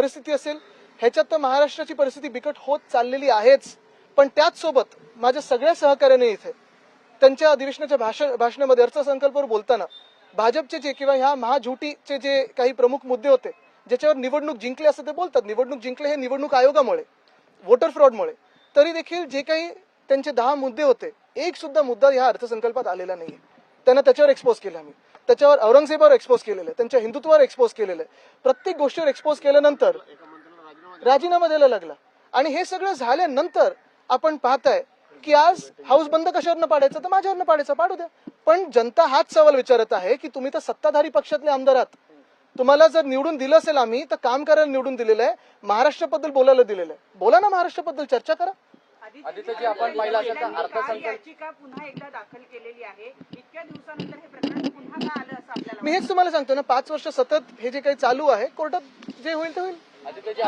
परिस्थिती असेल, ह्याच्यात तर महाराष्ट्राची परिस्थिती बिकट होत चाललेली आहेच. पण त्याच सोबत माझ्या सगळ्या सहकार्याने इथे त्यांच्या अधिवेशनाच्या भाषणामध्ये अर्थसंकल्पावर बोलताना भाजपचे जे किंवा ह्या महाझुटीचे जे काही प्रमुख मुद्दे होते, ज्याच्यावर निवडणूक जिंकली असं ते बोलतात, निवडणूक जिंकले हे निवडणूक आयोगामुळे, वोटर फ्रॉडमुळे, तरी देखील जे काही त्यांचे 10 मुद्दे होते, एक सुद्धा मुद्दा ह्या अर्थसंकल्पात आलेला नाहीये. त्यांना त्याच्यावर एक्सपोज केलं आम्ही, त्याच्यावर औरंगजेबावर एक्सपोज केलेलं आहे, त्यांच्या हिंदुत्वावर एक्सपोज केलेलं आहे. प्रत्येक गोष्टीवर एक्सपोज केल्यानंतर राजीनामा द्यायला लागला. आणि हे सगळं झाल्यानंतर आपण पाहताय की आज हाऊस बंद कशावरनं पाडायचं, तर माझ्यावरनं पाडायचं, पाडू द्या. पण जनता हाच सवाल विचारत आहे की तुम्ही तर सत्ताधारी पक्षातले आमदार आहात, तुम्हाला जर निवडून दिलं असेल आम्ही, तर काम करायला निवडून दिलेलं आहे, महाराष्ट्राबद्दल बोलायला दिलेलं आहे, बोला ना, महाराष्ट्राबद्दल चर्चा करा. आदित्यजी, आपण पाहिलं असेल तर अर्थसंकल्प याचिका पुन्हा एकदा दाखल केलेली आहे. इतक्या दिवसानंतर हे प्रकरण पुन्हा का आलं असं आपल्याला मी हेच तुम्हाला सांगतो ना, 5 वर्ष सतत हे जे काही चालू आहे, कोर्टात जे होईल ते होईल. आदित्यजी